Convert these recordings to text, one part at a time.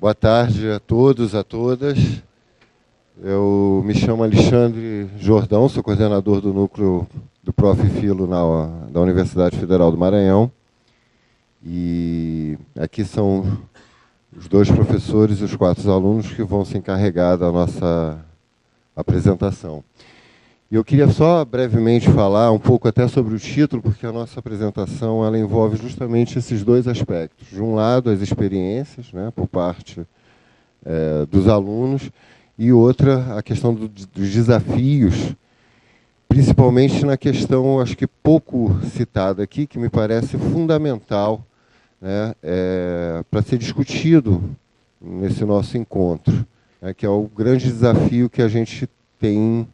Boa tarde a todos, a todas. Eu me chamo Alexandre Jordão, sou coordenador do núcleo do Prof. Filo da Universidade Federal do Maranhão. E aqui são os 2 professores e os 4 alunos que vão se encarregar da nossa apresentação. E eu queria só brevemente falar um pouco até sobre o título, porque a nossa apresentação ela envolve justamente esses 2 aspectos. De um lado, as experiências, né, por parte dos alunos, e outra, a questão dos desafios, principalmente na questão, acho que pouco citada aqui, que me parece fundamental, né, para ser discutido nesse nosso encontro, né, que é o grande desafio que a gente tem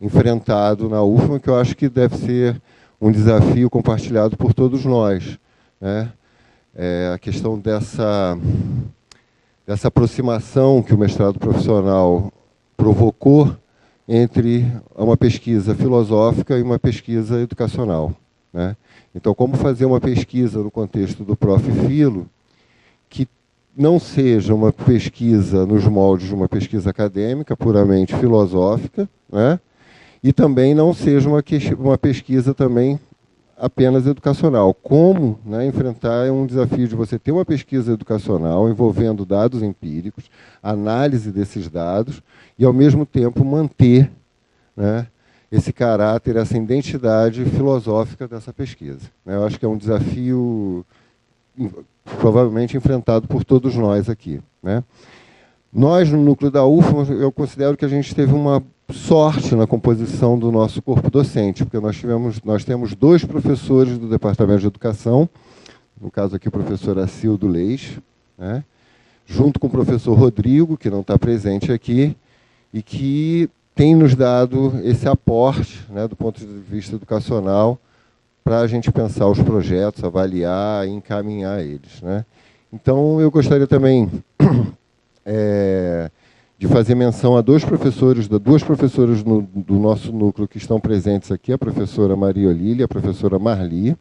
enfrentado na UFMA, que eu acho que deve ser um desafio compartilhado por todos nós, né? A questão dessa aproximação que o mestrado profissional provocou entre uma pesquisa filosófica e uma pesquisa educacional, né? Então, como fazer uma pesquisa no contexto do Prof. Filo que não seja uma pesquisa nos moldes de uma pesquisa acadêmica, puramente filosófica, né? E também não seja uma pesquisa também apenas educacional. Como, né, enfrentar um desafio de você ter uma pesquisa educacional envolvendo dados empíricos, análise desses dados, e, ao mesmo tempo, manter, né, esse caráter, essa identidade filosófica dessa pesquisa. Eu acho que é um desafio provavelmente enfrentado por todos nós aqui, né? Nós, no núcleo da UFMA, eu considero que a gente teve uma sorte na composição do nosso corpo docente, porque nós temos 2 professores do Departamento de Educação, no caso aqui o professor Acildo Leis, né, junto com o professor Rodrigo, que não está presente aqui, e que tem nos dado esse aporte, né, do ponto de vista educacional, para a gente pensar os projetos, avaliar e encaminhar eles, né. Então, eu gostaria também de fazer menção a 2 professores, duas professoras do nosso núcleo que estão presentes aqui, a professora Maria Olília e a professora Marli,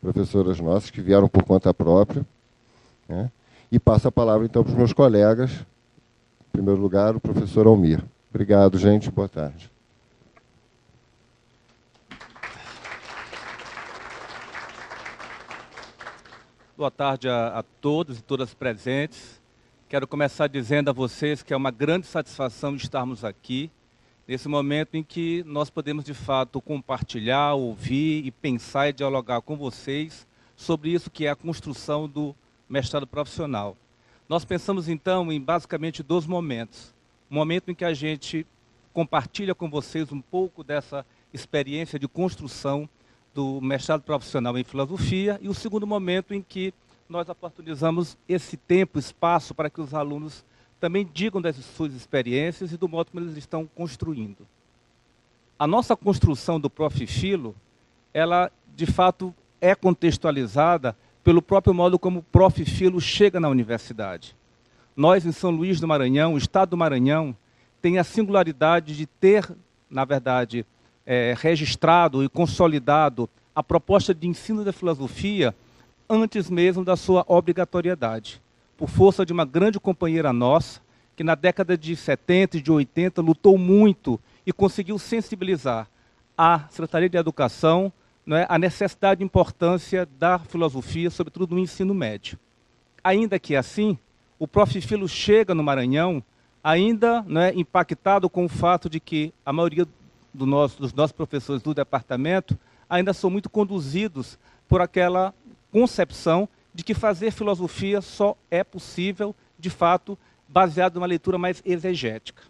professoras nossas que vieram por conta própria, né? E passo a palavra, então, para os meus colegas. Em primeiro lugar, o professor Almir. Obrigado, gente. Boa tarde. Boa tarde a todos e todas presentes. Quero começar dizendo a vocês que é uma grande satisfação estarmos aqui, nesse momento em que nós podemos, de fato, compartilhar, ouvir e pensar e dialogar com vocês sobre isso que é a construção do mestrado profissional. Nós pensamos, então, em basicamente 2 momentos. Um momento em que a gente compartilha com vocês um pouco dessa experiência de construção do mestrado profissional em filosofia, e o segundo momento em que nós oportunizamos esse tempo, espaço, para que os alunos também digam das suas experiências e do modo como eles estão construindo. A nossa construção do Prof. Filo, ela, de fato, é contextualizada pelo próprio modo como o Prof. Filo chega na universidade. Nós, em São Luís do Maranhão, o estado do Maranhão, tem a singularidade de ter, na verdade, registrado e consolidado a proposta de ensino da filosofia antes mesmo da sua obrigatoriedade, por força de uma grande companheira nossa, que na década de 70 e de 80 lutou muito e conseguiu sensibilizar a Secretaria de Educação, né, a necessidade e importância da filosofia, sobretudo no ensino médio. Ainda que assim, o Prof. Filo chega no Maranhão ainda, né, impactado com o fato de que a maioria dos nossos professores do departamento ainda são muito conduzidos por aquela concepção de que fazer filosofia só é possível, de fato, baseado numa leitura mais exegética.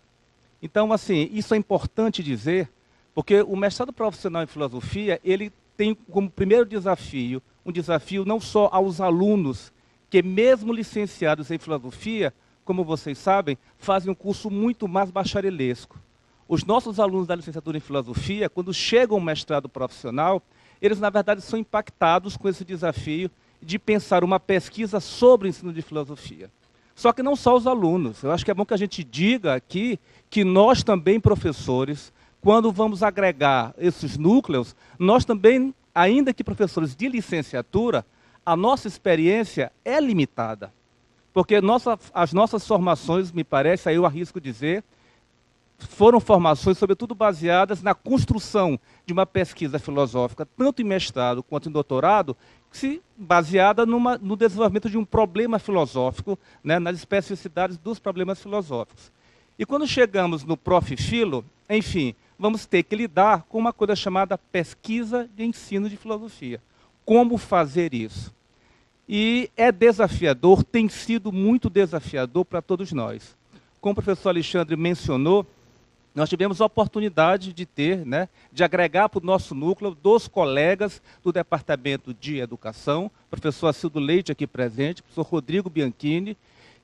Então, assim, isso é importante dizer, porque o mestrado profissional em filosofia, ele tem como primeiro desafio, um desafio não só aos alunos, que mesmo licenciados em filosofia, como vocês sabem, fazem um curso muito mais bacharelesco. Os nossos alunos da licenciatura em filosofia, quando chegam ao mestrado profissional, eles, na verdade, são impactados com esse desafio de pensar uma pesquisa sobre o ensino de filosofia. Só que não só os alunos. Eu acho que é bom que a gente diga aqui que nós também, professores, quando vamos agregar esses núcleos, nós também, ainda que professores de licenciatura, a nossa experiência é limitada. Porque as nossas formações, me parece, aí eu arrisco dizer, foram formações, sobretudo, baseadas na construção de uma pesquisa filosófica, tanto em mestrado quanto em doutorado, baseada no desenvolvimento de um problema filosófico, né, nas especificidades dos problemas filosóficos. E quando chegamos no Prof. Filo, enfim, vamos ter que lidar com uma coisa chamada pesquisa de ensino de filosofia. Como fazer isso? E é desafiador, tem sido muito desafiador para todos nós. Como o professor Alexandre mencionou, nós tivemos a oportunidade de ter, né, de agregar para o nosso núcleo 2 colegas do Departamento de Educação, professor Acildo Leite aqui presente, professor Rodrigo Bianchini,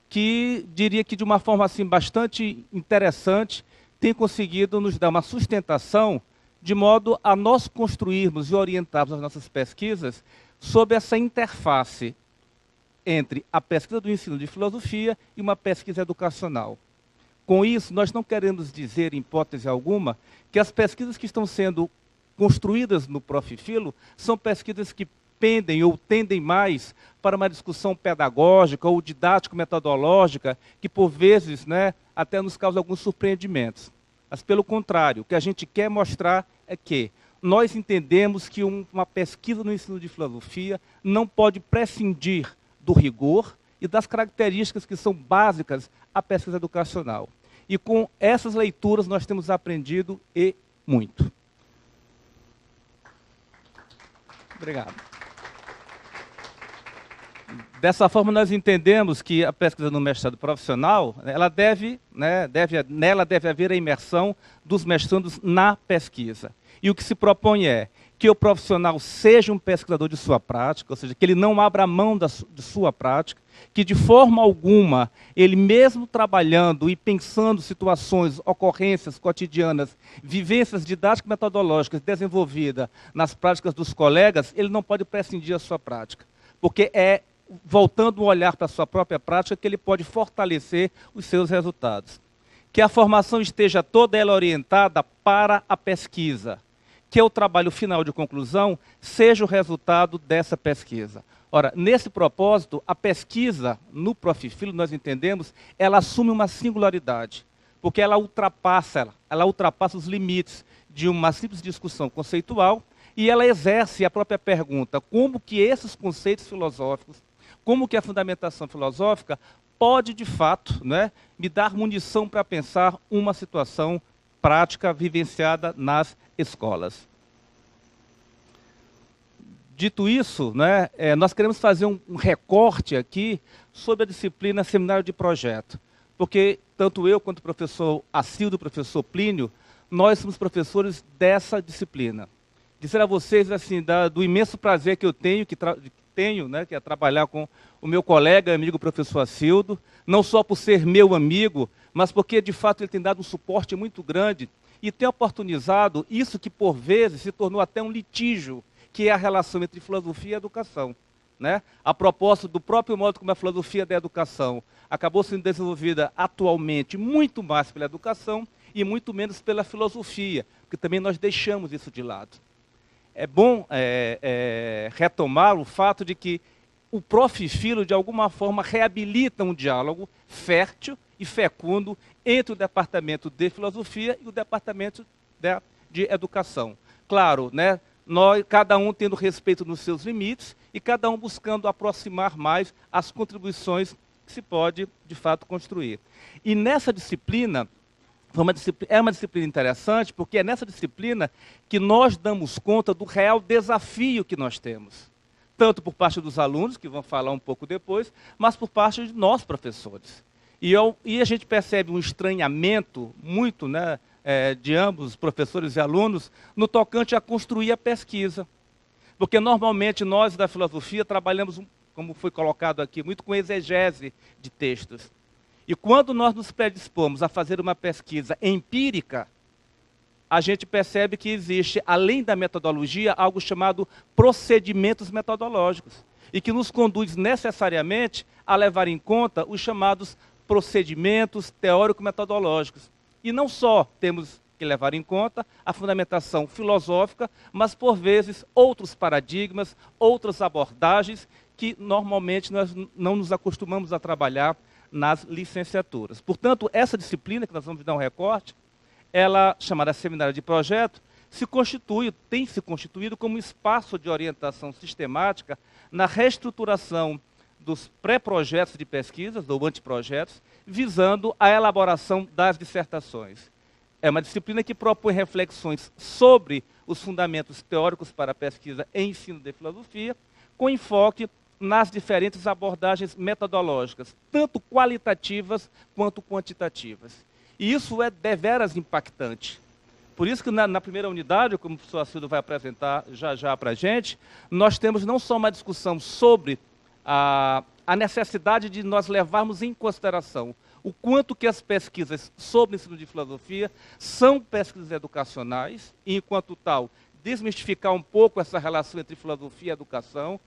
que diria que de uma forma assim, bastante interessante, tem conseguido nos dar uma sustentação de modo a nós construirmos e orientarmos as nossas pesquisas sob essa interface entre a pesquisa do ensino de filosofia e uma pesquisa educacional. Com isso, nós não queremos dizer, em hipótese alguma, que as pesquisas que estão sendo construídas no Prof. Filo são pesquisas que pendem ou tendem mais para uma discussão pedagógica ou didático-metodológica, que por vezes, né, até nos causa alguns surpreendimentos. Mas, pelo contrário, o que a gente quer mostrar é que nós entendemos que uma pesquisa no ensino de filosofia não pode prescindir do rigor e das características que são básicas à pesquisa educacional. E com essas leituras nós temos aprendido e muito. Obrigado. Dessa forma, nós entendemos que a pesquisa no mestrado profissional, nela deve haver a imersão dos mestrandos na pesquisa. E o que se propõe é que o profissional seja um pesquisador de sua prática, ou seja, que ele não abra mão de sua prática, que de forma alguma, ele mesmo trabalhando e pensando situações, ocorrências cotidianas, vivências didático-metodológicas desenvolvidas nas práticas dos colegas, ele não pode prescindir da sua prática, porque é voltando o olhar para a sua própria prática que ele pode fortalecer os seus resultados. Que a formação esteja toda ela orientada para a pesquisa, que o trabalho final de conclusão seja o resultado dessa pesquisa. Ora, nesse propósito, a pesquisa no Prof. Filo, nós entendemos, ela assume uma singularidade, porque ela ultrapassa os limites de uma simples discussão conceitual e ela exerce a própria pergunta, como que esses conceitos filosóficos, como que a fundamentação filosófica pode, de fato, né, me dar munição para pensar uma situação prática vivenciada nas escolas. Dito isso, né, nós queremos fazer um recorte aqui sobre a disciplina Seminário de Projeto, porque tanto eu quanto o professor Acildo e o professor Plínio, nós somos professores dessa disciplina. Dizer a vocês assim, do imenso prazer que eu tenho, né, que é trabalhar com o meu colega, amigo professor Acildo, não só por ser meu amigo, mas porque de fato ele tem dado um suporte muito grande e tem oportunizado isso que por vezes se tornou até um litígio, que é a relação entre filosofia e educação. Né? A propósito do próprio modo como a filosofia da educação acabou sendo desenvolvida atualmente muito mais pela educação e muito menos pela filosofia, porque também nós deixamos isso de lado. É bom retomar o fato de que o Prof. Filo, de alguma forma, reabilita um diálogo fértil e fecundo entre o Departamento de Filosofia e o Departamento de Educação. Claro, né, cada um tendo respeito nos seus limites e cada um buscando aproximar mais as contribuições que se pode, de fato, construir. E nessa disciplina, é uma disciplina interessante, porque é nessa disciplina que nós damos conta do real desafio que nós temos. Tanto por parte dos alunos, que vão falar um pouco depois, mas por parte de nós, professores. E a gente percebe um estranhamento muito, né, de ambos, professores e alunos, no tocante a construir a pesquisa. Porque normalmente nós da filosofia trabalhamos, como foi colocado aqui, muito com exegese de textos. E quando nós nos predispomos a fazer uma pesquisa empírica, a gente percebe que existe, além da metodologia, algo chamado procedimentos metodológicos, e que nos conduz necessariamente a levar em conta os chamados procedimentos teórico-metodológicos. E não só temos que levar em conta a fundamentação filosófica, mas, por vezes, outros paradigmas, outras abordagens que normalmente nós não nos acostumamos a trabalhar nas licenciaturas. Portanto, essa disciplina, que nós vamos dar um recorte, ela, chamada Seminário de Projeto, tem se constituído como espaço de orientação sistemática na reestruturação dos pré-projetos de pesquisas, ou anteprojetos, visando a elaboração das dissertações. É uma disciplina que propõe reflexões sobre os fundamentos teóricos para a pesquisa em ensino de filosofia, com enfoque nas diferentes abordagens metodológicas, tanto qualitativas quanto quantitativas. E isso é deveras impactante. Por isso que na primeira unidade, como o professor Acildo vai apresentar já para a gente, nós temos não só uma discussão sobre a necessidade de nós levarmos em consideração o quanto que as pesquisas sobre o ensino de filosofia são pesquisas educacionais, e, enquanto tal, desmistificar um pouco essa relação entre filosofia e educação,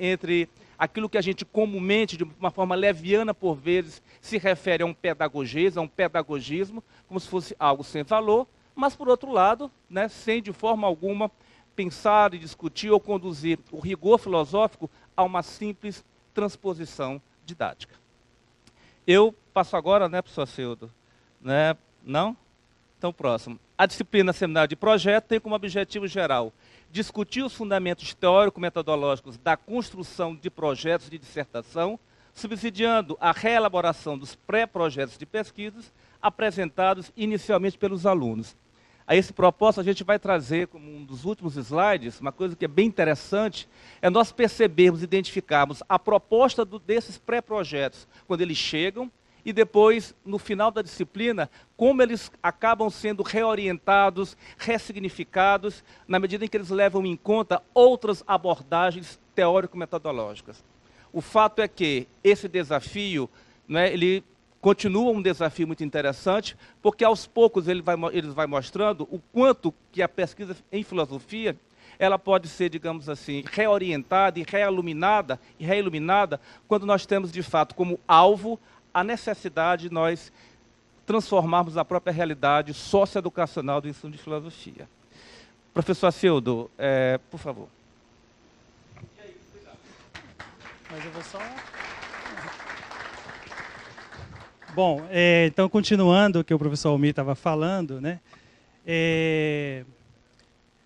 entre aquilo que a gente comumente, de uma forma leviana por vezes, se refere a um pedagogismo, como se fosse algo sem valor, mas, por outro lado, né, sem de forma alguma pensar e discutir ou conduzir o rigor filosófico a uma simples transposição didática. Eu passo agora, né, professor Acildo? Né? Não? Então, próximo. A disciplina Seminário de Projeto tem como objetivo geral discutir os fundamentos teórico-metodológicos da construção de projetos de dissertação, subsidiando a reelaboração dos pré-projetos de pesquisas apresentados inicialmente pelos alunos. A esse propósito, a gente vai trazer, como um dos últimos slides, uma coisa que é bem interessante, é nós percebermos, identificarmos a proposta desses pré-projetos, quando eles chegam, e depois, no final da disciplina, como eles acabam sendo reorientados, ressignificados, na medida em que eles levam em conta outras abordagens teórico-metodológicas. O fato é que esse desafio, né, ele continua um desafio muito interessante, porque aos poucos ele vai mostrando o quanto que a pesquisa em filosofia ela pode ser, digamos assim, reorientada e reiluminada quando nós temos, de fato, como alvo a necessidade de nós transformarmos a própria realidade socioeducacional do ensino de filosofia. Professor Acildo, por favor. Mas eu vou só... Bom, então, continuando o que o professor Almir estava falando, né,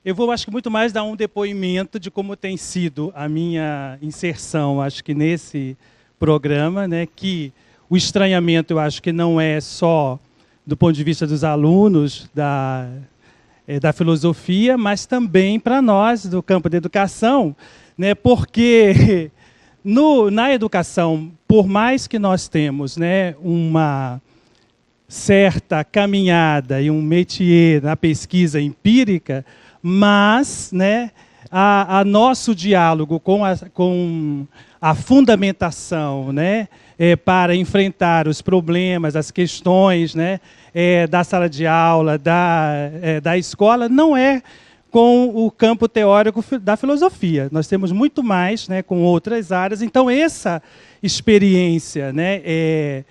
eu vou, acho que, muito mais dar um depoimento de como tem sido a minha inserção, acho que, nesse programa, né, que o estranhamento, eu acho que não é só do ponto de vista dos alunos da filosofia, mas também para nós, do campo da educação, né, porque na educação, por mais que nós temos, né, uma certa caminhada e um métier na pesquisa empírica, mas, né, a nosso diálogo com a fundamentação, né, para enfrentar os problemas, as questões, né, da sala de aula, da escola, não é com o campo teórico da filosofia. Nós temos muito mais, né, com outras áreas. Então, essa experiência, né,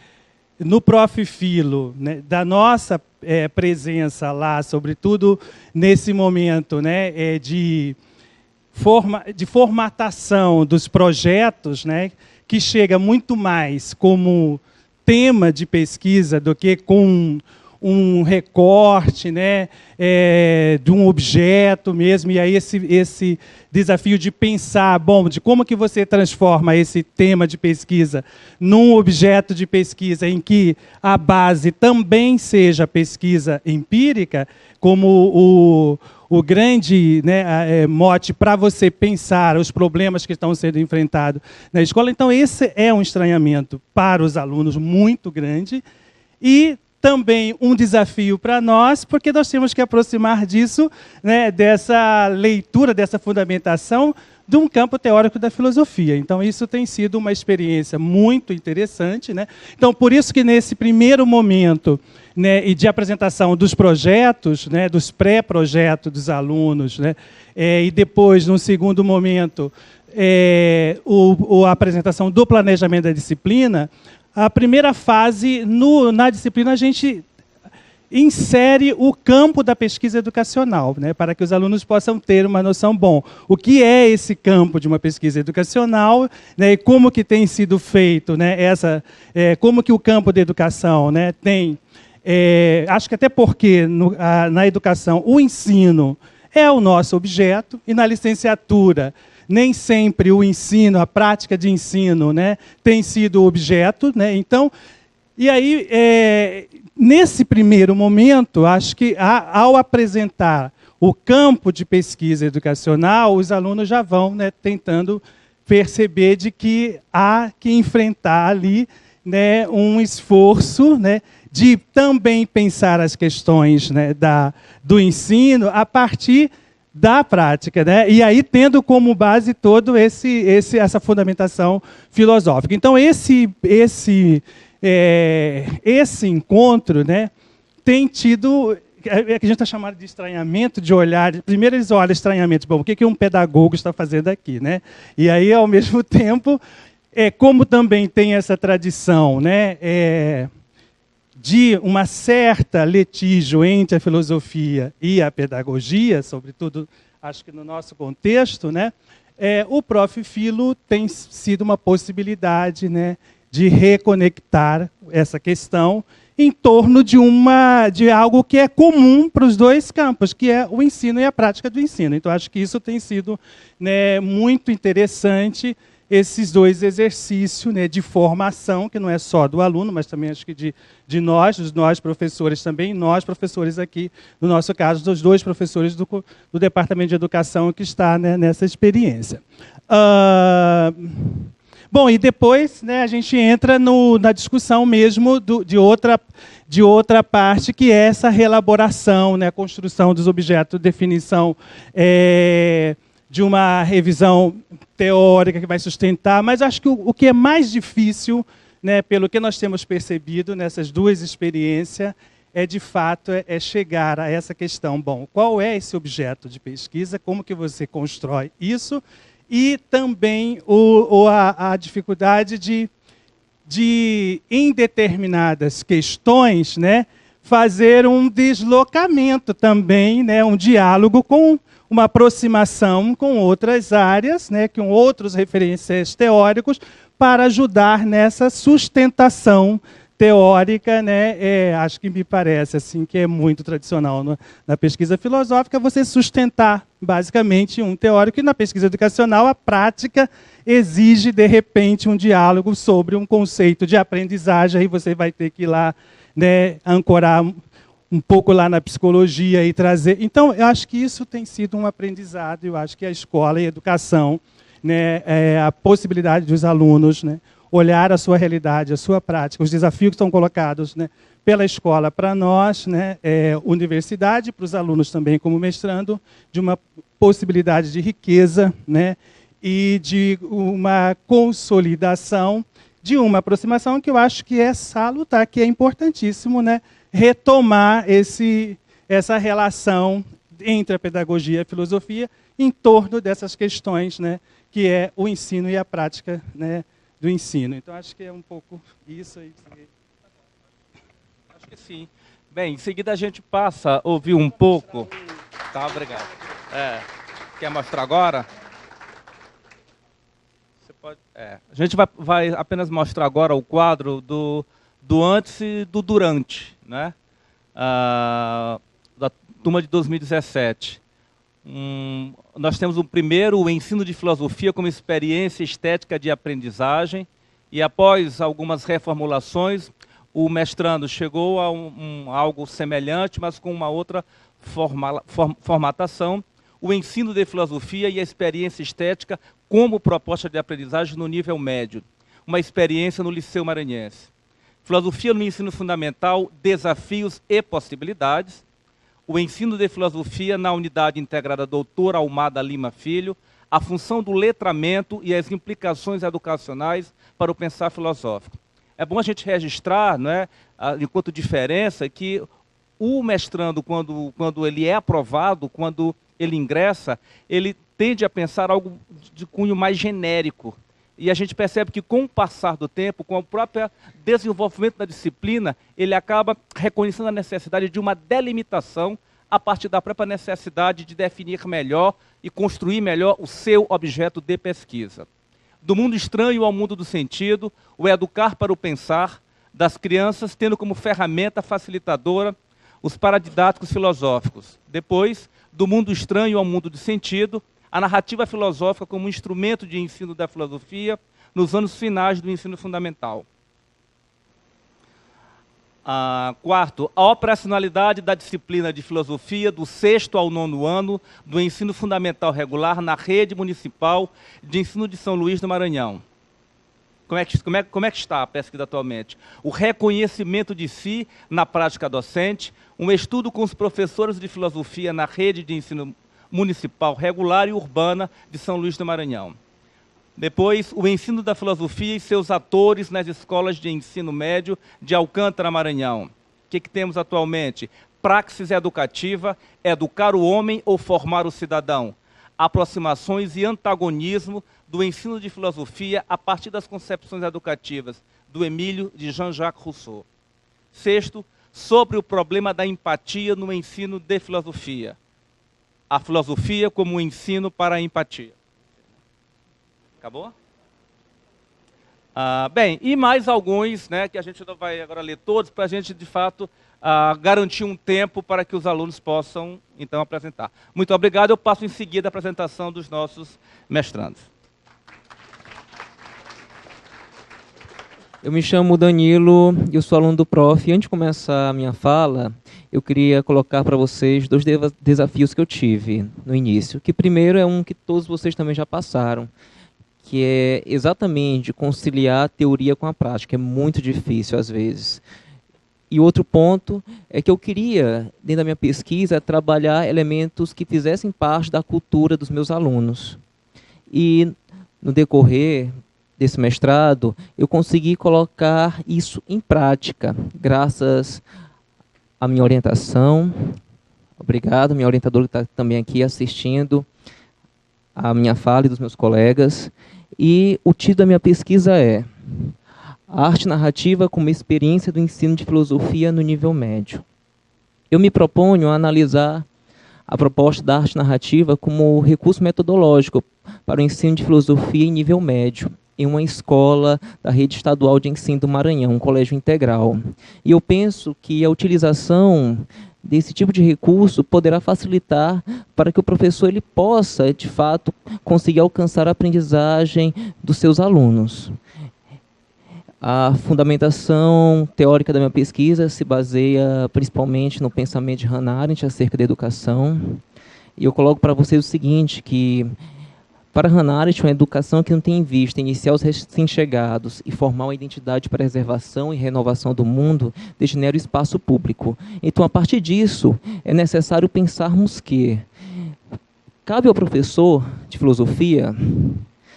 no Prof. Filo, né, da nossa presença lá, sobretudo nesse momento, né, de formatação dos projetos, né, que chega muito mais como tema de pesquisa do que com um recorte, né, de um objeto mesmo, e aí esse desafio de pensar, bom, de como que você transforma esse tema de pesquisa num objeto de pesquisa em que a base também seja pesquisa empírica, como o grande, né, mote para você pensar os problemas que estão sendo enfrentados na escola. Então, esse é um estranhamento para os alunos muito grande e também um desafio para nós, porque nós temos que aproximar disso, né, dessa leitura, dessa fundamentação de um campo teórico da filosofia. Então, isso tem sido uma experiência muito interessante, né? Então, por isso que nesse primeiro momento, né, e de apresentação dos projetos, né, dos pré-projetos dos alunos, né, e depois, num segundo momento, a apresentação do planejamento da disciplina, a primeira fase, na disciplina, a gente insere o campo da pesquisa educacional, né, para que os alunos possam ter uma noção, bom, o que é esse campo de uma pesquisa educacional, né, e como que tem sido feito, né, como que o campo da educação, né, tem, acho que até porque na educação o ensino é o nosso objeto, e na licenciatura nem sempre o ensino, a prática de ensino, né, tem sido o objeto, né, então, e aí, nesse primeiro momento, acho que ao apresentar o campo de pesquisa educacional, os alunos já vão, né, tentando perceber de que há que enfrentar ali, né, um esforço, né, de também pensar as questões, né, do ensino a partir da prática, né? E aí tendo como base todo essa fundamentação filosófica. Então esse encontro, né, tem tido, que a gente está chamando de estranhamento, de olhar. Primeiro eles olham estranhamento, bom, o que um pedagogo está fazendo aqui, né? E aí, ao mesmo tempo, como também tem essa tradição, né, de uma certa litígio entre a filosofia e a pedagogia, sobretudo, acho que no nosso contexto, né, o Prof. Filo tem sido uma possibilidade, né, de reconectar essa questão em torno de algo que é comum para os dois campos, que é o ensino e a prática do ensino. Então, acho que isso tem sido, né, muito interessante, esses dois exercícios, né, de formação, que não é só do aluno, mas também acho que de nós professores também, nós professores aqui, no nosso caso, dos dois professores do Departamento de Educação que está, né, nessa experiência. Bom, e depois, né, a gente entra na discussão mesmo de outra parte, que é essa reelaboração, né, a construção dos objetos, definição de uma revisão teórica que vai sustentar, mas acho que o que é mais difícil, né, pelo que nós temos percebido nessas duas experiências, de fato, chegar a essa questão. Bom, qual é esse objeto de pesquisa, como que você constrói isso, e também a dificuldade de, em determinadas questões, né, fazer um deslocamento também, né, um diálogo com uma aproximação com outras áreas, né, com outros referenciais teóricos, para ajudar nessa sustentação teórica, né, acho que me parece assim que é muito tradicional na pesquisa filosófica, você sustentar basicamente um teórico, e na pesquisa educacional a prática exige, de repente, um diálogo sobre um conceito de aprendizagem, aí você vai ter que ir lá, né, ancorar um pouco lá na psicologia e trazer. Então, eu acho que isso tem sido um aprendizado, eu acho que a escola e a educação, né, a possibilidade dos alunos, né, olhar a sua realidade, a sua prática, os desafios que estão colocados, né, pela escola para nós, né, universidade, para os alunos também como mestrando, de uma possibilidade de riqueza, né, e de uma consolidação, de uma aproximação que eu acho que é salutar, que é importantíssimo, né, retomar essa relação entre a pedagogia e a filosofia em torno dessas questões, né, que é o ensino e a prática, né, do ensino. Então, acho que é um pouco isso aí. Acho que sim. Bem, em seguida a gente passa a ouvir um pouco. Tá, obrigado. Quer mostrar agora? Você pode. A gente vai apenas mostrar agora o quadro do antes e do durante, né? Da turma de 2017. Nós temos o primeiro, o ensino de filosofia como experiência estética de aprendizagem, e após algumas reformulações, o mestrando chegou a algo semelhante, mas com uma outra formatação, o ensino de filosofia e a experiência estética como proposta de aprendizagem no nível médio, uma experiência no Liceu Maranhense. Filosofia no ensino fundamental, desafios e possibilidades. O ensino de filosofia na unidade integrada Doutor Almada Lima Filho, a função do letramento e as implicações educacionais para o pensar filosófico. É bom a gente registrar, né, enquanto diferença, que o mestrando, quando ele é aprovado, quando ele ingressa, ele tende a pensar algo de cunho mais genérico. E a gente percebe que, com o passar do tempo, com o próprio desenvolvimento da disciplina, ele acaba reconhecendo a necessidade de uma delimitação a partir da própria necessidade de definir melhor e construir melhor o seu objeto de pesquisa. Do mundo estranho ao mundo do sentido, o educar para o pensar das crianças, tendo como ferramenta facilitadora os paradidáticos filosóficos. Depois, do mundo estranho ao mundo do sentido, a narrativa filosófica como instrumento de ensino da filosofia nos anos finais do ensino fundamental. Quarto, a operacionalidade da disciplina de filosofia do 6º ao 9º ano do ensino fundamental regular na rede municipal de ensino de São Luís do Maranhão. Como é que está a pesquisa atualmente? O reconhecimento de si na prática docente, um estudo com os professores de filosofia na rede de ensino municipal regular e urbana de São Luís do Maranhão. Depois, o ensino da filosofia e seus atores nas escolas de ensino médio de Alcântara, Maranhão. O que temos atualmente? Praxis educativa, educar o homem ou formar o cidadão. Aproximações e antagonismo do ensino de filosofia a partir das concepções educativas do Emílio de Jean-Jacques Rousseau. Sexto, sobre o problema da empatia no ensino de filosofia. A filosofia como um ensino para a empatia. Acabou? Bem, e mais alguns, né, que a gente não vai agora ler todos, para a gente, de fato, garantir um tempo para que os alunos possam, então, apresentar. Muito obrigado. Eu passo em seguida a apresentação dos nossos mestrandos. Eu me chamo Danilo, eu sou aluno do Prof. E antes de começar a minha fala, eu queria colocar para vocês 2 desafios que eu tive no início. Que primeiro é um que todos vocês também já passaram, que é exatamente conciliar a teoria com a prática. É muito difícil às vezes. E outro ponto é que eu queria, dentro da minha pesquisa, trabalhar elementos que fizessem parte da cultura dos meus alunos. E no decorrer desse mestrado, eu consegui colocar isso em prática, graças à minha orientação. Obrigado, minha orientadora que está também aqui assistindo a minha fala e dos meus colegas. E o título da minha pesquisa é A Arte Narrativa como Experiência do Ensino de Filosofia no Nível Médio. Eu me proponho a analisar a proposta da arte narrativa como recurso metodológico para o ensino de filosofia em nível médio, em uma escola da rede estadual de ensino do Maranhão, um colégio integral. E eu penso que a utilização desse tipo de recurso poderá facilitar para que o professor ele possa, de fato, conseguir alcançar a aprendizagem dos seus alunos. A fundamentação teórica da minha pesquisa se baseia principalmente no pensamento de Hannah Arendt acerca da educação. E eu coloco para vocês o seguinte, que para Hannah Arendt, uma educação que não tem em vista iniciar os recém-chegados e formar uma identidade de preservação e renovação do mundo, degenera o espaço público. Então, a partir disso, é necessário pensarmos que cabe ao professor de filosofia,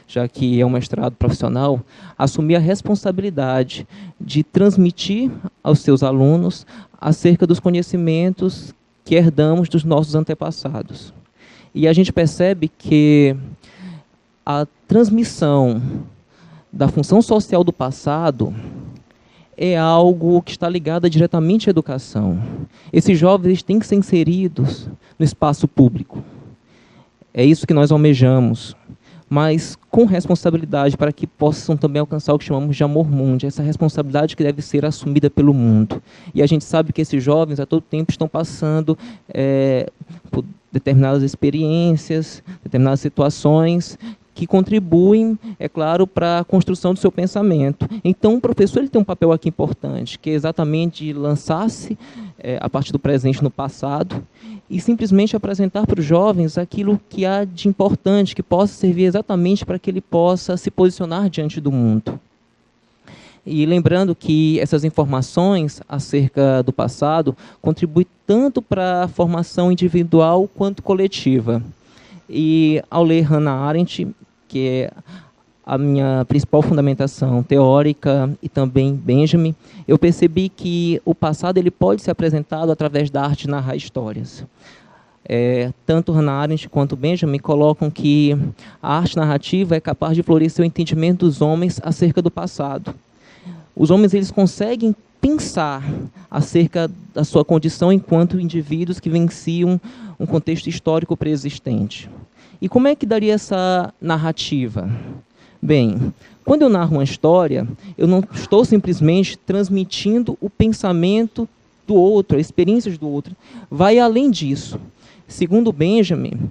já que é um mestrado profissional, assumir a responsabilidade de transmitir aos seus alunos acerca dos conhecimentos que herdamos dos nossos antepassados. E a gente percebe que a transmissão da função social do passado é algo que está ligado diretamente à educação. Esses jovens têm que ser inseridos no espaço público. É isso que nós almejamos, mas com responsabilidade para que possam também alcançar o que chamamos de amor mundi, essa responsabilidade que deve ser assumida pelo mundo. E a gente sabe que esses jovens a todo tempo estão passando por determinadas experiências, determinadas situações que contribuem, é claro, para a construção do seu pensamento. Então, o professor ele tem um papel aqui importante, que é exatamente lançar-se a partir do presente no passado e simplesmente apresentar para os jovens aquilo que há de importante, que possa servir exatamente para que ele possa se posicionar diante do mundo. E lembrando que essas informações acerca do passado contribuem tanto para a formação individual quanto coletiva. E ao ler Hannah Arendt, que é a minha principal fundamentação teórica, e também Benjamin, eu percebi que o passado ele pode ser apresentado através da arte de narrar histórias. Tanto Hannah Arendt quanto Benjamin colocam que a arte narrativa é capaz de florescer o entendimento dos homens acerca do passado. Os homens, eles conseguem pensar acerca da sua condição enquanto indivíduos que vivenciam um contexto histórico pré-existente. E como é que daria essa narrativa? Bem, quando eu narro uma história, eu não estou simplesmente transmitindo o pensamento do outro, as experiências do outro. Vai além disso. Segundo Benjamin,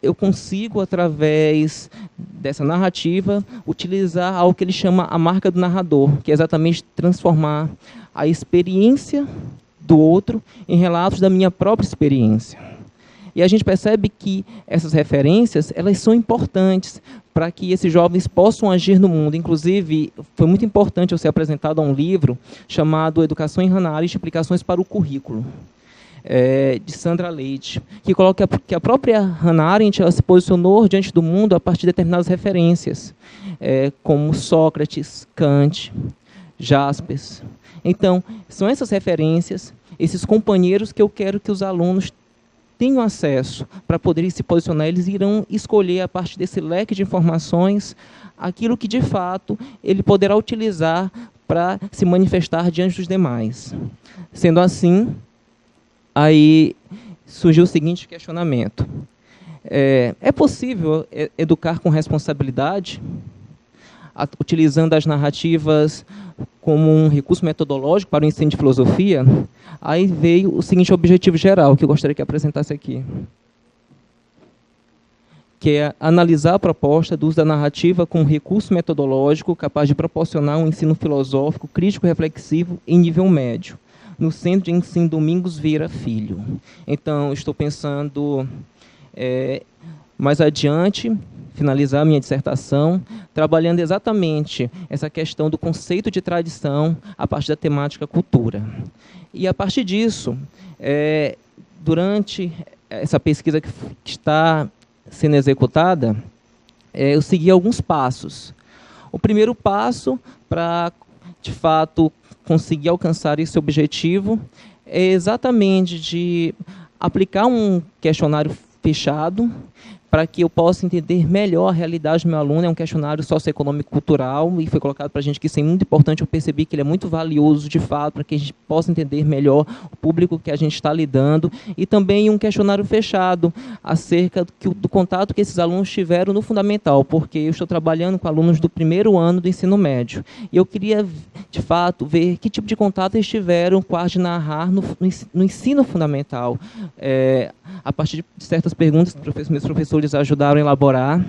eu consigo, através dessa narrativa, utilizar algo que ele chama a marca do narrador, que é exatamente transformar a experiência do outro em relatos da minha própria experiência. E a gente percebe que essas referências, elas são importantes para que esses jovens possam agir no mundo. Inclusive, foi muito importante eu ser apresentado a um livro chamado Educação em Hannah Arendt, Explicações para o Currículo, de Sandra Leite, que coloca que a própria Hannah Arendt ela se posicionou diante do mundo a partir de determinadas referências, como Sócrates, Kant, Jaspers. Então, são essas referências, esses companheiros que eu quero que os alunos tenham acesso para poderem se posicionar. Eles irão escolher, a partir desse leque de informações, aquilo que, de fato, ele poderá utilizar para se manifestar diante dos demais. Sendo assim, aí surgiu o seguinte questionamento. É possível educar com responsabilidade, utilizando as narrativas como um recurso metodológico para o ensino de filosofia? Aí veio o seguinte objetivo geral, que eu gostaria que apresentasse aqui, que é analisar a proposta do uso da narrativa como recurso metodológico capaz de proporcionar um ensino filosófico, crítico e reflexivo em nível médio, no Centro de Ensino Domingos Vieira Filho. Então, estou pensando mais adiante, finalizar a minha dissertação, trabalhando exatamente essa questão do conceito de tradição a partir da temática cultura. E, a partir disso, durante essa pesquisa que está sendo executada, eu segui alguns passos. O primeiro passo para, de fato, conseguir alcançar esse objetivo é exatamente de aplicar um questionário fechado para que eu possa entender melhor a realidade do meu aluno. É um questionário socioeconômico cultural e foi colocado para a gente que isso é muito importante. Eu percebi que ele é muito valioso, de fato, para que a gente possa entender melhor o público que a gente está lidando. E também um questionário fechado acerca do contato que esses alunos tiveram no fundamental, porque eu estou trabalhando com alunos do primeiro ano do ensino médio. E eu queria, de fato, ver que tipo de contato eles tiveram com a arte de narrar no ensino fundamental. A partir de certas perguntas que meus professores ajudaram a elaborar.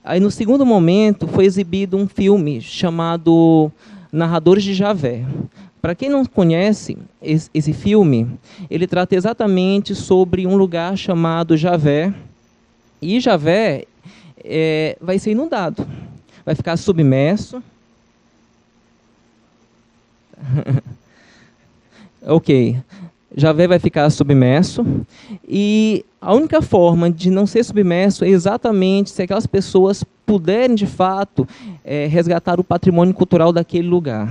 Aí, no segundo momento, foi exibido um filme chamado Narradores de Javé. Para quem não conhece esse filme, ele trata exatamente sobre um lugar chamado Javé. E Javé vai ser inundado, vai ficar submerso. Ok. Javé vai ficar submerso, e a única forma de não ser submerso é exatamente se aquelas pessoas puderem, de fato, resgatar o patrimônio cultural daquele lugar.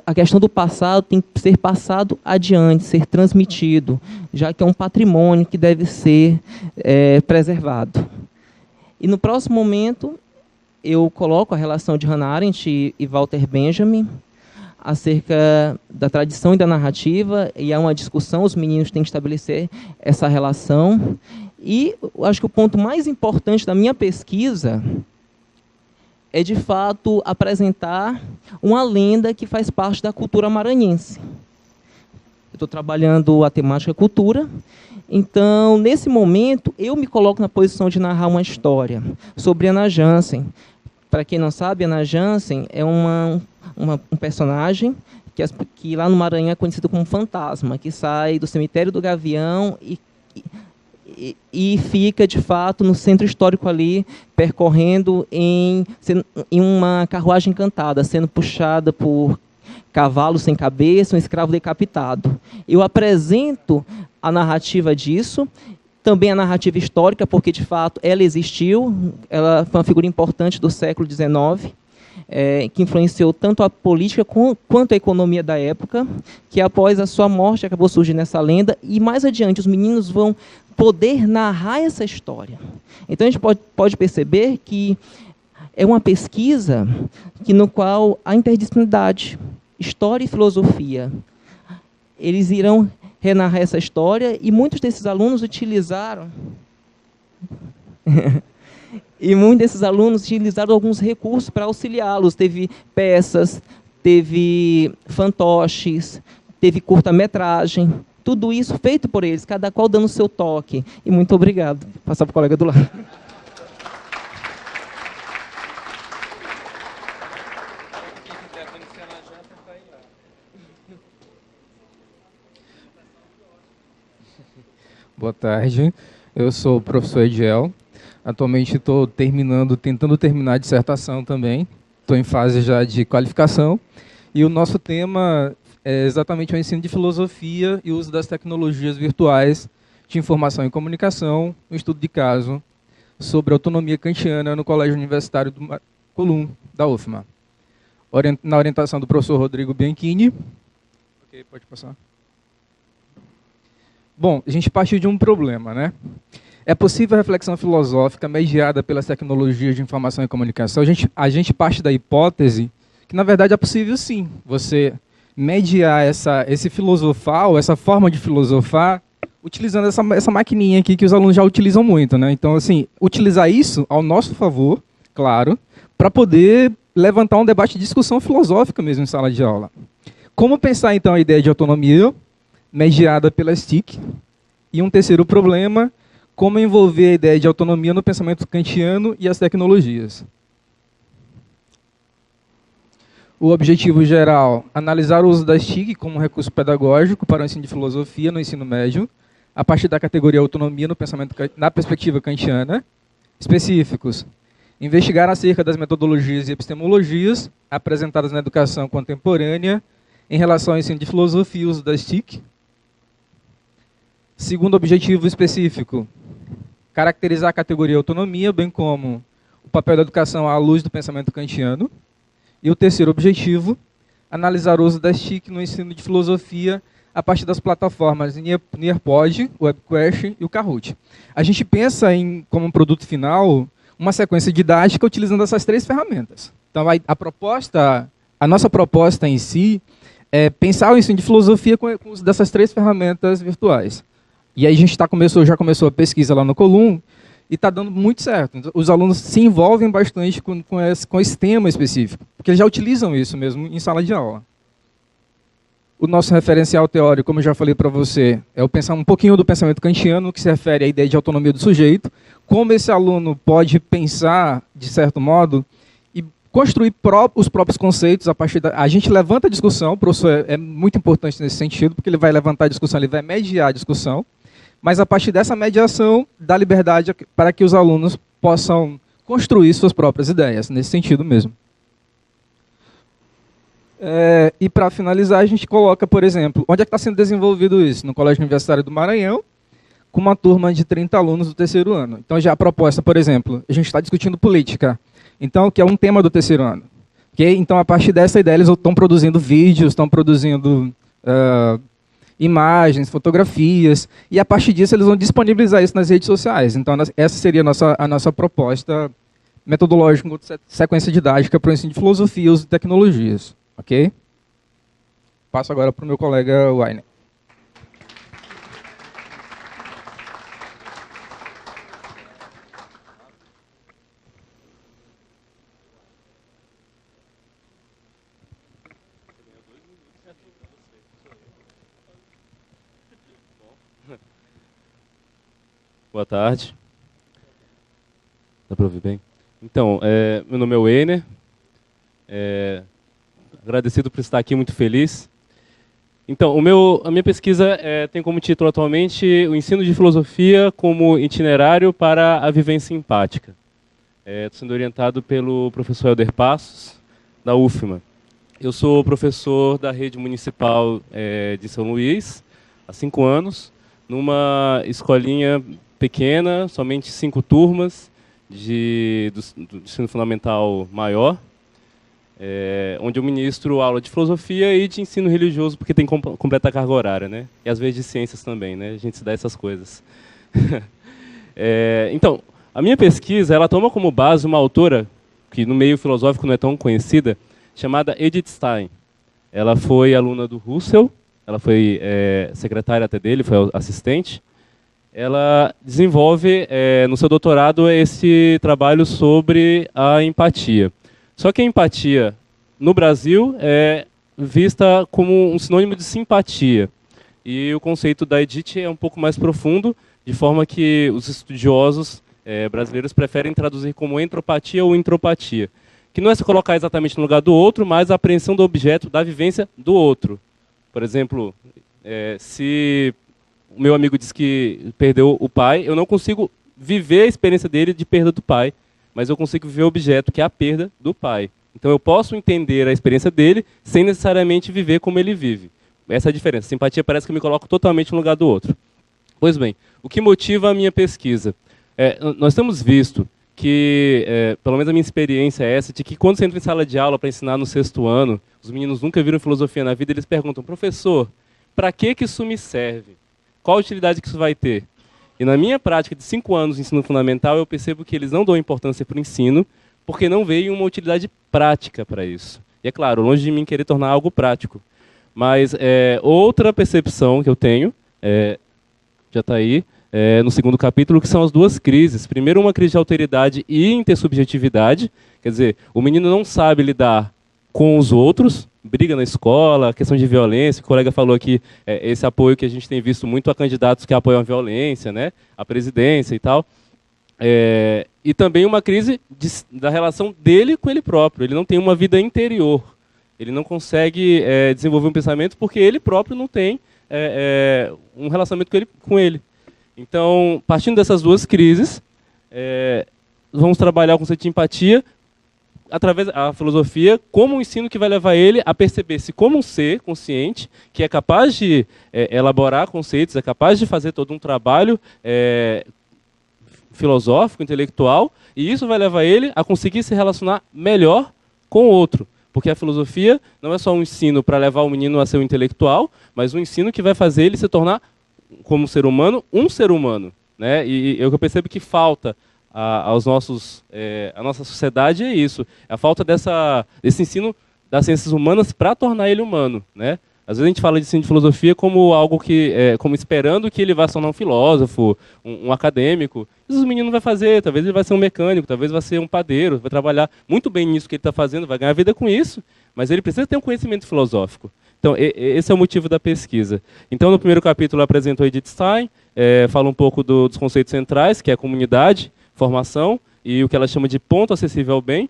A questão do passado tem que ser passado adiante, ser transmitido, já que é um patrimônio que deve ser preservado. E no próximo momento, eu coloco a relação de Hannah Arendt e Walter Benjamin acerca da tradição e da narrativa, e há uma discussão, os meninos têm que estabelecer essa relação. E eu acho que o ponto mais importante da minha pesquisa é, de fato, apresentar uma lenda que faz parte da cultura maranhense. Eu estou trabalhando a temática cultura, então, nesse momento, eu me coloco na posição de narrar uma história sobre Ana Jansen. Para quem não sabe, Ana Jansen é um personagem que lá no Maranhão é conhecido como fantasma, que sai do cemitério do Gavião e fica, de fato, no centro histórico ali, percorrendo em uma carruagem encantada, sendo puxada por cavalo sem cabeça, um escravo decapitado. Eu apresento a narrativa disso, também a narrativa histórica, porque, de fato, ela existiu, ela foi uma figura importante do século XIX, que influenciou tanto a política quanto a economia da época, que após a sua morte acabou surgindo essa lenda, e mais adiante os meninos vão poder narrar essa história. Então a gente pode perceber que é uma pesquisa no qual a interdisciplinaridade, história e filosofia, eles irão renarrar essa história, e muitos desses alunos utilizaram alguns recursos para auxiliá-los. Teve peças, teve fantoches, teve curta-metragem, tudo isso feito por eles, cada qual dando o seu toque. E muito obrigado. Vou passar para o colega do lado. Boa tarde, eu sou o professor Ediel. Atualmente estou tentando terminar a dissertação também. Estou em fase já de qualificação. E o nosso tema é exatamente o ensino de filosofia e o uso das tecnologias virtuais de informação e comunicação, um estudo de caso sobre autonomia kantiana no Colégio Universitário do Colum, da UFMA. Na orientação do professor Rodrigo Bianchini. Ok, pode passar. Bom, a gente partiu de um problema, né? É possível a reflexão filosófica mediada pelas tecnologias de informação e comunicação? A gente parte da hipótese que, na verdade, é possível sim você mediar esse filosofar, ou essa forma de filosofar, utilizando essa maquininha aqui que os alunos já utilizam muito, né? Então, assim, utilizar isso ao nosso favor, claro, para poder levantar um debate de discussão filosófica mesmo em sala de aula. Como pensar, então, a ideia de autonomia mediada pelas TIC? E um terceiro problema, como envolver a ideia de autonomia no pensamento kantiano e as tecnologias. O objetivo geral, analisar o uso das TIC como recurso pedagógico para o ensino de filosofia no ensino médio, a partir da categoria autonomia no pensamento, na perspectiva kantiana. Específicos, investigar acerca das metodologias e epistemologias apresentadas na educação contemporânea em relação ao ensino de filosofia e o uso das TIC. Segundo objetivo específico, caracterizar a categoria autonomia, bem como o papel da educação à luz do pensamento kantiano. E o terceiro objetivo, analisar o uso das TIC no ensino de filosofia a partir das plataformas Nearpod, o WebQuest e o Kahoot. A gente pensa em, como produto final, uma sequência didática utilizando essas três ferramentas. Então, a nossa proposta em si é pensar o ensino de filosofia com o uso dessas três ferramentas virtuais. E aí a gente já começou a pesquisa lá no Colum e está dando muito certo. Os alunos se envolvem bastante com esse tema específico, porque eles já utilizam isso mesmo em sala de aula. O nosso referencial teórico, como eu já falei para você, é pensar um pouquinho do pensamento kantiano, que se refere à ideia de autonomia do sujeito, como esse aluno pode pensar, de certo modo, e construir os próprios conceitos a partir da... A gente levanta a discussão, o professor é muito importante nesse sentido, porque ele vai levantar a discussão, ele vai mediar a discussão, mas a partir dessa mediação, dá liberdade para que os alunos possam construir suas próprias ideias, nesse sentido mesmo. E para finalizar, a gente coloca, por exemplo, onde é que está sendo desenvolvido isso? No Colégio Universitário do Maranhão, com uma turma de 30 alunos do terceiro ano. Então, já a proposta, por exemplo, a gente está discutindo política, então, que é um tema do terceiro ano. Okay? Então, a partir dessa ideia, eles estão produzindo vídeos, estão produzindo imagens, fotografias, e a partir disso eles vão disponibilizar isso nas redes sociais. Então, essa seria a nossa proposta metodológica, sequência didática para o ensino de filosofia e uso de tecnologias. Ok? Passo agora para o meu colega Wainer. Boa tarde. Dá para ouvir bem? Então, meu nome é Wainer. Agradecido por estar aqui, muito feliz. Então, a minha pesquisa tem como título atualmente o ensino de filosofia como itinerário para a vivência empática. Estou sendo orientado pelo professor Helder Passos, da UFMA. Eu sou professor da rede municipal de São Luís, há 5 anos, numa escolinha pequena, somente 5 turmas do ensino fundamental maior. onde eu ministro aula de filosofia e de ensino religioso, porque tem completa carga horária, né? E às vezes de ciências também, né? A gente se dá essas coisas. Então, a minha pesquisa, ela toma como base uma autora que no meio filosófico não é tão conhecida, chamada Edith Stein. Ela foi aluna do Russell, ela foi secretária até dele, foi assistente. Ela desenvolve no seu doutorado esse trabalho sobre a empatia. Só que a empatia no Brasil é vista como um sinônimo de simpatia. E o conceito da Edith é um pouco mais profundo, de forma que os estudiosos brasileiros preferem traduzir como entropatia ou intropatia, que não é se colocar exatamente no lugar do outro, mas a apreensão do objeto, da vivência do outro. Por exemplo, se o meu amigo diz que perdeu o pai, eu não consigo viver a experiência dele de perda do pai, mas eu consigo viver o objeto, que é a perda do pai. Então eu posso entender a experiência dele sem necessariamente viver como ele vive. Essa é a diferença. Simpatia parece que eu me coloco totalmente no lugar do outro. Pois bem, o que motiva a minha pesquisa? Nós temos visto que, pelo menos a minha experiência é essa, de que quando você entra em sala de aula para ensinar no 6º ano, os meninos nunca viram filosofia na vida, eles perguntam, professor, para que isso me serve? Qual a utilidade que isso vai ter? E na minha prática de 5 anos de ensino fundamental, eu percebo que eles não dão importância para o ensino, porque não veio uma utilidade prática para isso. E é claro, longe de mim querer tornar algo prático. Mas outra percepção que eu tenho, já está aí, no 2º capítulo, que são as duas crises. Primeiro, uma crise de alteridade e intersubjetividade. Quer dizer, o menino não sabe lidar com os outros, briga na escola, questão de violência. O colega falou aqui, esse apoio que a gente tem visto muito a candidatos que apoiam a violência, né, a presidência e tal. E também uma crise da relação dele com ele próprio. Ele não tem uma vida interior. Ele não consegue desenvolver um pensamento porque ele próprio não tem um relacionamento com ele. Então, partindo dessas duas crises, vamos trabalhar o conceito de empatia através da filosofia como um ensino que vai levar ele a perceber-se como um ser consciente, que é capaz de elaborar conceitos, é capaz de fazer todo um trabalho filosófico, intelectual, e isso vai levar ele a conseguir se relacionar melhor com o outro. Porque a filosofia não é só um ensino para levar o menino a ser um intelectual, mas um ensino que vai fazer ele se tornar, como ser humano, um ser humano. Né? E eu percebo que falta a nossa sociedade é isso. A falta desse ensino das ciências humanas para tornar ele humano. Né? Às vezes a gente fala de ensino de filosofia como algo que, como esperando que ele vá se tornar um filósofo, um acadêmico. Isso o menino vai fazer, talvez ele vai ser um mecânico, talvez vai ser um padeiro, vai trabalhar muito bem nisso que ele está fazendo, vai ganhar vida com isso, mas ele precisa ter um conhecimento filosófico. Então, esse é o motivo da pesquisa. Então, no primeiro capítulo, eu apresento a Edith Stein, falo um pouco dos conceitos centrais, que é a comunidade, formação, e o que ela chama de ponto acessível ao bem,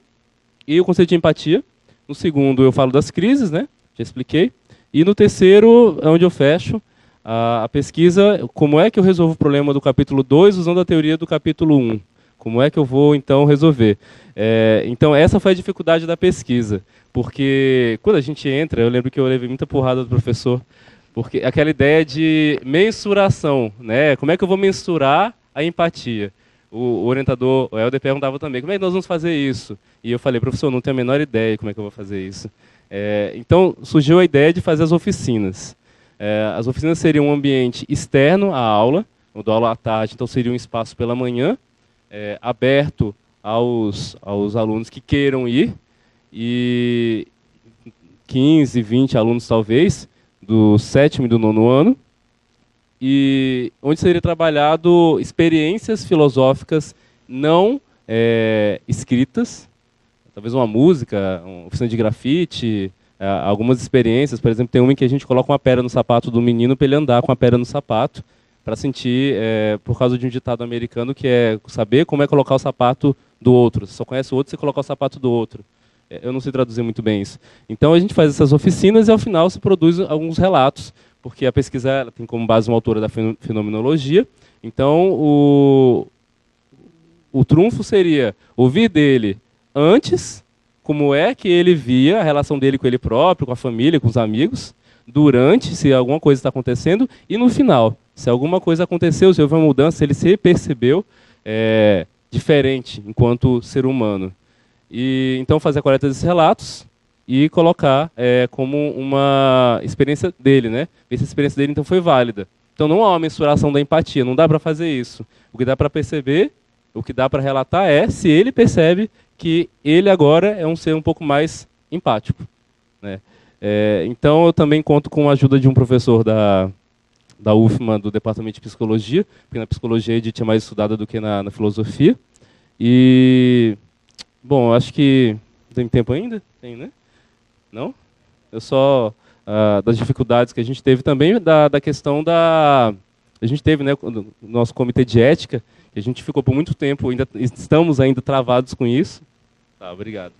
e o conceito de empatia. No segundo, eu falo das crises, né? Já expliquei. E no terceiro, é onde eu fecho a pesquisa, como é que eu resolvo o problema do capítulo 2 usando a teoria do capítulo 1. Como é que eu vou, então, resolver? Então, essa foi a dificuldade da pesquisa. Porque quando a gente entra, eu lembro que eu levei muita porrada do professor, porque aquela ideia de mensuração, né? Como é que eu vou mensurar a empatia? O orientador, o Helder, perguntava também, como é que nós vamos fazer isso? E eu falei, professor, não tenho a menor ideia de como é que eu vou fazer isso. Então, surgiu a ideia de fazer as oficinas. As oficinas seriam um ambiente externo à aula, eu dou aula à tarde, então seria um espaço pela manhã, aberto aos alunos que queiram ir, e 15, 20 alunos talvez, do 7º e do 9º ano, e onde seria trabalhado experiências filosóficas não escritas, talvez uma música, uma oficina de grafite, algumas experiências. Por exemplo, tem uma em que a gente coloca uma pedra no sapato do menino para ele andar com a pedra no sapato, para sentir, por causa de um ditado americano, que é saber como é colocar o sapato do outro. Você só conhece o outro se colocar o sapato do outro. Eu não sei traduzir muito bem isso. Então a gente faz essas oficinas e ao final se produz alguns relatos, porque a pesquisa ela tem como base uma autora da fenomenologia. Então o trunfo seria ouvir dele antes, como é que ele via a relação dele com ele próprio, com a família, com os amigos, durante, se alguma coisa está acontecendo, e no final, se alguma coisa aconteceu, se houve uma mudança, se ele se percebeu diferente enquanto ser humano. E então fazer a coleta desses relatos, e colocar como uma experiência dele, né? Ver se a experiência dele então foi válida. Então não há uma mensuração da empatia, não dá para fazer isso. O que dá para perceber, o que dá para relatar é se ele percebe que ele agora é um ser um pouco mais empático, né? Então eu também conto com a ajuda de um professor da UFMA, do Departamento de Psicologia, porque na Psicologia a Edith é mais estudada do que na Filosofia. E, bom, acho que tem tempo ainda? Tem, né? Não? Eu só, das dificuldades que a gente teve também, da questão da... A gente teve, né, no nosso comitê de ética, que a gente ficou por muito tempo, estamos ainda travados com isso. Tá, obrigado.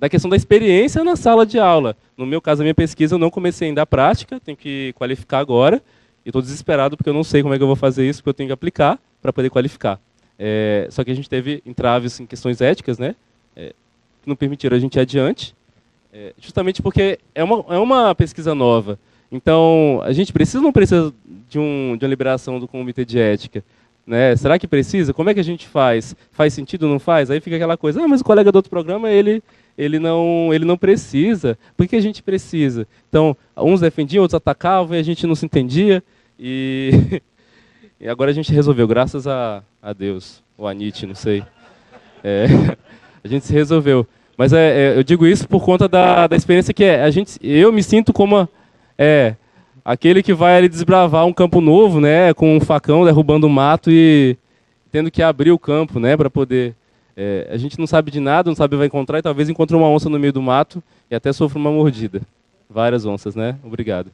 Da questão da experiência na sala de aula. No meu caso, a minha pesquisa, eu não comecei ainda a prática, tenho que qualificar agora, e estou desesperado porque eu não sei como é que eu vou fazer isso, porque eu tenho que aplicar para poder qualificar. Só que a gente teve entraves em questões éticas, né, que não permitiram a gente ir adiante, justamente porque é uma pesquisa nova. Então, a gente precisa ou não precisa de uma liberação do comitê de ética? Né? Será que precisa? Como é que a gente faz? Faz sentido ou não faz? Aí fica aquela coisa, mas o colega do outro programa, ele não precisa. Por que a gente precisa? Então, uns defendiam, outros atacavam, e a gente não se entendia. E, e agora a gente resolveu, graças a Deus, ou a Nietzsche, não sei. A gente se resolveu. Mas eu digo isso por conta da experiência que eu me sinto como... aquele que vai ali desbravar um campo novo, né, com um facão, derrubando o mato e tendo que abrir o campo, né, para poder... a gente não sabe de nada, não sabe o que vai encontrar, e talvez encontre uma onça no meio do mato e até sofra uma mordida. Várias onças, né? Obrigado.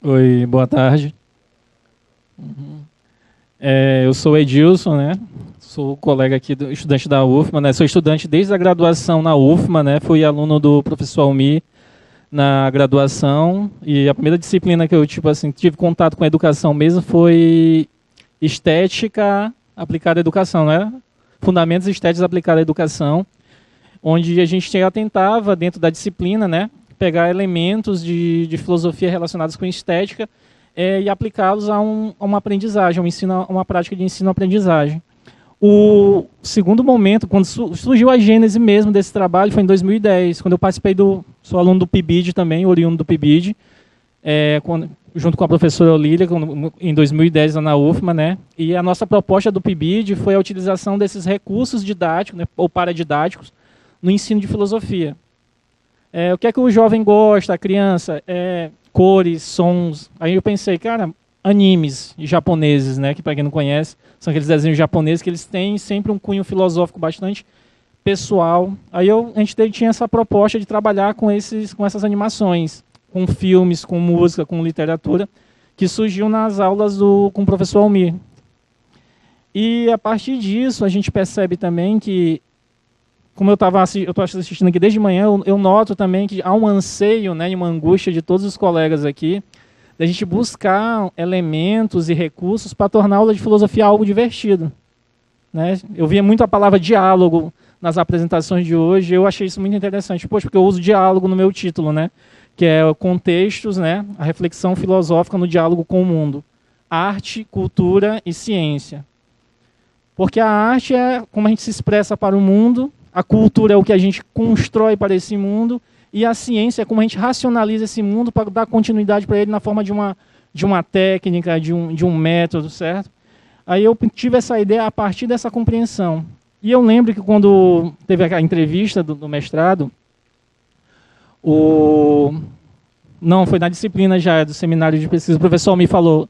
Oi, boa tarde. Eu sou Edilson, né? Sou colega aqui, estudante da UFMA, né? Sou estudante desde a graduação na UFMA, né? Fui aluno do professor Almir na graduação, e a primeira disciplina que eu tive contato com a educação mesmo foi estética aplicada à educação, né? Fundamentos estéticos aplicados à educação, onde a gente tentava, dentro da disciplina, né, pegar elementos de filosofia relacionados com estética e aplicá-los a uma aprendizagem, uma prática de ensino-aprendizagem. O segundo momento, quando surgiu a gênese mesmo desse trabalho, foi em 2010, quando eu participei sou aluno do PIBID também, oriundo do PIBID, junto com a professora Olília, em 2010 lá na UFMA, né? E a nossa proposta do PIBID foi a utilização desses recursos didáticos, né, ou paradidáticos, no ensino de filosofia. O que é que o jovem gosta, a criança? Cores, sons. Aí eu pensei, cara, animes japoneses, né, que para quem não conhece, são aqueles desenhos japoneses que eles têm sempre um cunho filosófico bastante pessoal. Aí a gente tinha essa proposta de trabalhar com essas animações, com filmes, com música, com literatura, que surgiu nas aulas com o professor Almir. E a partir disso a gente percebe também que, como eu estou assistindo aqui desde manhã, eu noto também que há um anseio, né, e uma angústia de todos os colegas aqui, da gente buscar elementos e recursos para tornar a aula de filosofia algo divertido. Né? Eu via muito a palavra diálogo nas apresentações de hoje, eu achei isso muito interessante, porque eu uso diálogo no meu título, né, que é contextos, né, a reflexão filosófica no diálogo com o mundo. Arte, cultura e ciência. Porque a arte é como a gente se expressa para o mundo, a cultura é o que a gente constrói para esse mundo, e a ciência é como a gente racionaliza esse mundo para dar continuidade para ele na forma de uma técnica, de um método, certo? Aí eu tive essa ideia a partir dessa compreensão. E eu lembro que quando teve a entrevista do mestrado, não, foi na disciplina já do seminário de pesquisa, o professor me falou,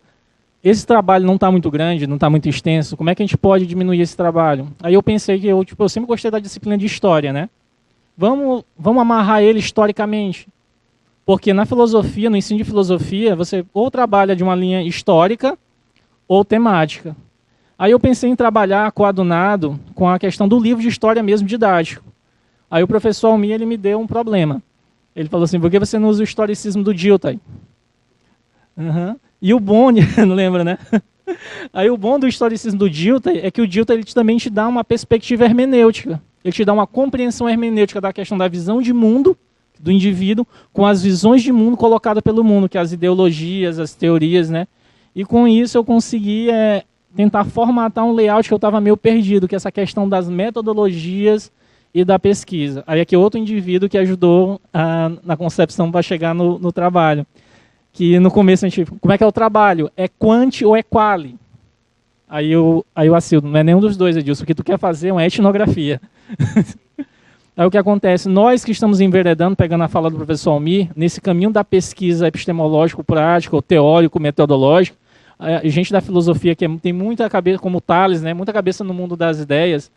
esse trabalho não está muito grande, não está muito extenso, como é que a gente pode diminuir esse trabalho? Aí eu pensei que eu sempre gostei da disciplina de história, né? Vamos amarrar ele historicamente. Porque na filosofia, no ensino de filosofia, você ou trabalha de uma linha histórica ou temática. Aí eu pensei em trabalhar coadunado com a questão do livro de história mesmo didático. Aí o professor Almir, ele me deu um problema. Ele falou assim, por que você não usa o historicismo do Dilthey? E o bom, não lembra, né? Aí o bom do historicismo do Dilthey é que o Dilthey ele também te dá uma perspectiva hermenêutica. Ele te dá uma compreensão hermenêutica da questão da visão de mundo do indivíduo com as visões de mundo colocadas pelo mundo, que é as ideologias, as teorias, né? E com isso eu consegui tentar formatar um layout que eu estava meio perdido, que é essa questão das metodologias e da pesquisa. Aí aqui outro indivíduo que ajudou na concepção para chegar no trabalho. Que no começo a gente, como é que é o trabalho? É quant ou é quali? Aí o Acildo, não é nenhum dos dois, Edilson, o que tu quer fazer é uma etnografia. Aí o que acontece? Nós que estamos enveredando, pegando a fala do professor Almir, nesse caminho da pesquisa epistemológico-prática, ou teórico-metodológico, a gente da filosofia que tem muita cabeça, como o Tales, né, muita cabeça no mundo das ideias,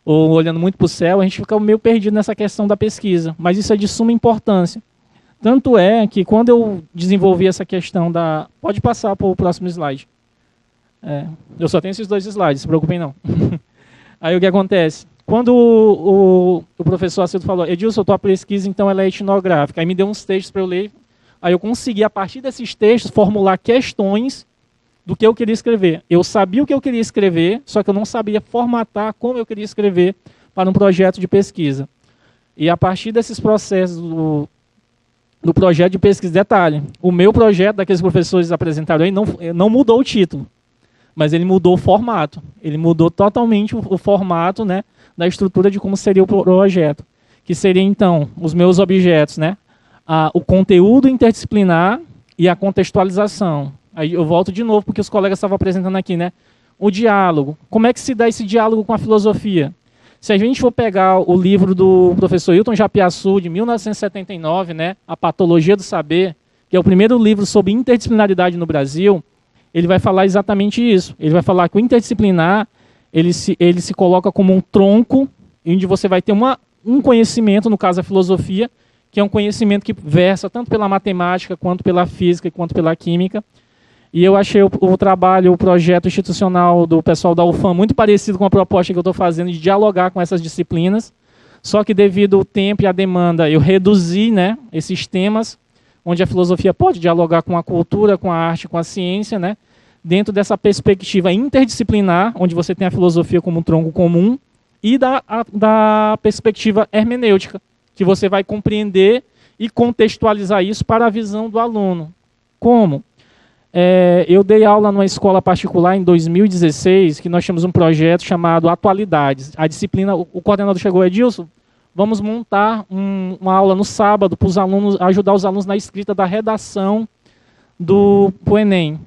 ou olhando muito para o céu, a gente fica meio perdido nessa questão da pesquisa. Mas isso é de suma importância. Tanto é que quando eu desenvolvi essa questão da... Pode passar para o próximo slide. Eu só tenho esses 2 slides, se preocupem não. Aí o que acontece? Quando o professor Acildo falou, Edilson, tua pesquisa então ela é etnográfica, aí me deu uns textos para eu ler, aí eu consegui, a partir desses textos, formular questões do que eu queria escrever. Eu sabia o que eu queria escrever, só que eu não sabia formatar como eu queria escrever para um projeto de pesquisa. E a partir desses processos do projeto de pesquisa, detalhe, o meu projeto, daqueles professores apresentaram aí, não mudou o título, mas ele mudou o formato. Ele mudou totalmente o formato, né, da estrutura de como seria o projeto. Que seria, então, os meus objetos, né, o conteúdo interdisciplinar e a contextualização. Aí eu volto de novo, porque os colegas estavam apresentando aqui, né, o diálogo. Como é que se dá esse diálogo com a filosofia? Se a gente for pegar o livro do professor Hilton Japiaçu, de 1979, né, A Patologia do Saber, que é o primeiro livro sobre interdisciplinaridade no Brasil, ele vai falar exatamente isso. Ele vai falar que o interdisciplinar, ele se coloca como um tronco, onde você vai ter um conhecimento, no caso a filosofia, que é um conhecimento que versa tanto pela matemática, quanto pela física, quanto pela química. E eu achei o projeto institucional do pessoal da UFAM muito parecido com a proposta que eu estou fazendo de dialogar com essas disciplinas, só que devido ao tempo e à demanda, eu reduzi, né, esses temas, onde a filosofia pode dialogar com a cultura, com a arte, com a ciência, né, dentro dessa perspectiva interdisciplinar, onde você tem a filosofia como um tronco comum, e da perspectiva hermenêutica, que você vai compreender e contextualizar isso para a visão do aluno. Como? Eu dei aula numa escola particular em 2016, que nós tínhamos um projeto chamado Atualidades. A disciplina, o coordenador chegou, Edilson, vamos montar uma aula no sábado para os alunos, ajudar os alunos na escrita da redação do Enem.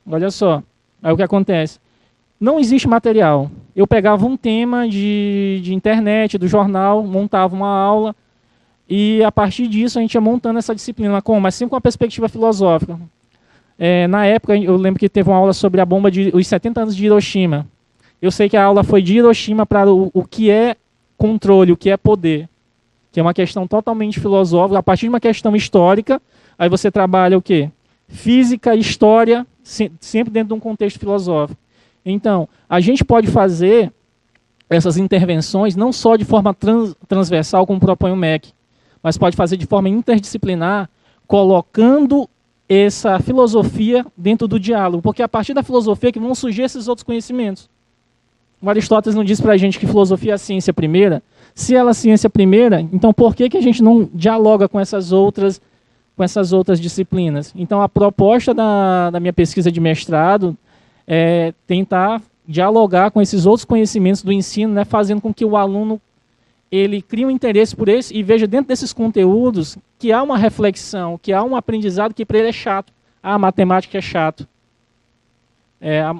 Olha só, aí o que acontece? Não existe material. Eu pegava um tema de internet, do jornal, montava uma aula, e a partir disso a gente ia montando essa disciplina. Como? Mas sempre com a perspectiva filosófica. Na época, eu lembro que teve uma aula sobre a bomba os 70 anos de Hiroshima. Eu sei que a aula foi de Hiroshima para o que é controle, o que é poder, que é uma questão totalmente filosófica, a partir de uma questão histórica, aí você trabalha o quê? Física, história, sempre dentro de um contexto filosófico. Então, a gente pode fazer essas intervenções não só de forma transversal, como propõe o MEC, mas pode fazer de forma interdisciplinar, colocando essa filosofia dentro do diálogo, porque é a partir da filosofia que vão surgir esses outros conhecimentos. O Aristóteles não diz para a gente que filosofia é a ciência primeira. Se ela é a ciência primeira, então por que a gente não dialoga com essas outras disciplinas? Então a proposta da minha pesquisa de mestrado é tentar dialogar com esses outros conhecimentos do ensino, né, fazendo com que o aluno ele crie um interesse por esse e veja dentro desses conteúdos que há uma reflexão, que há um aprendizado que para ele é chato. A matemática é chato.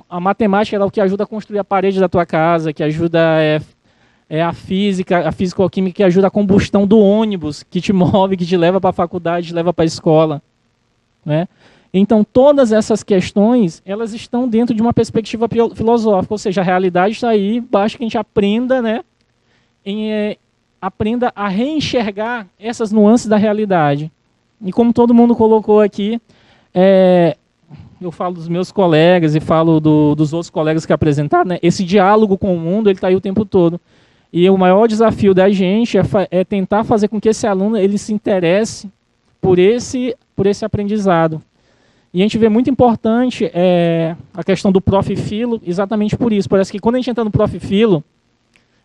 A matemática é o que ajuda a construir a parede da tua casa, que ajuda a físico-química que ajuda a combustão do ônibus, que te move, que te leva para a faculdade, te leva para a escola. Né? Então, todas essas questões, elas estão dentro de uma perspectiva filosófica, ou seja, a realidade está aí, basta que a gente aprenda, né, aprenda a reenxergar essas nuances da realidade. E como todo mundo colocou aqui, eu falo dos meus colegas e falo dos outros colegas que apresentaram, né, esse diálogo com o mundo, ele está aí o tempo todo. E o maior desafio da gente é tentar fazer com que esse aluno ele se interesse por esse aprendizado. E a gente vê muito importante a questão do Prof. Filo, exatamente por isso. Parece que quando a gente entra no Prof. Filo,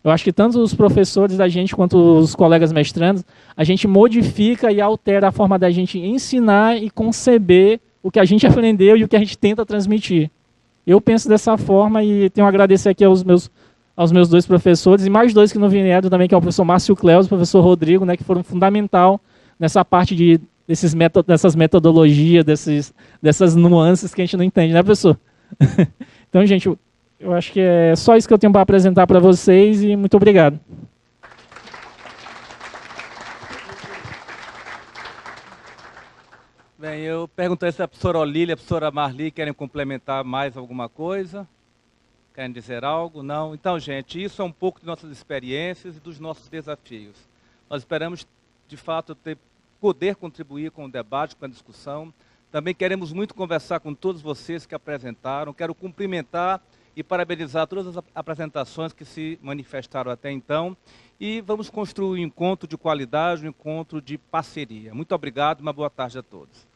Eu acho que tanto os professores da gente quanto os colegas mestrandos, a gente modifica e altera a forma da gente ensinar e conceber o que a gente aprendeu e o que a gente tenta transmitir. Eu penso dessa forma e tenho a agradecer aqui aos meus 2 professores e mais 2 que não vieram também, que é o professor Márcio Cleus e o professor Rodrigo, né, que foram fundamental nessa parte dessas metodologias, dessas nuances que a gente não entende, né, professor? Então, gente, eu acho que é só isso que eu tenho para apresentar para vocês e muito obrigado. Bem, eu perguntei se a professora Olília e a professora Marli querem complementar mais alguma coisa. Querem dizer algo? Não? Então, gente, isso é um pouco de nossas experiências e dos nossos desafios. Nós esperamos, de fato, poder contribuir com o debate, com a discussão. Também queremos muito conversar com todos vocês que apresentaram. Quero cumprimentar e parabenizar todas as apresentações que se manifestaram até então. E vamos construir um encontro de qualidade, um encontro de parceria. Muito obrigado e uma boa tarde a todos.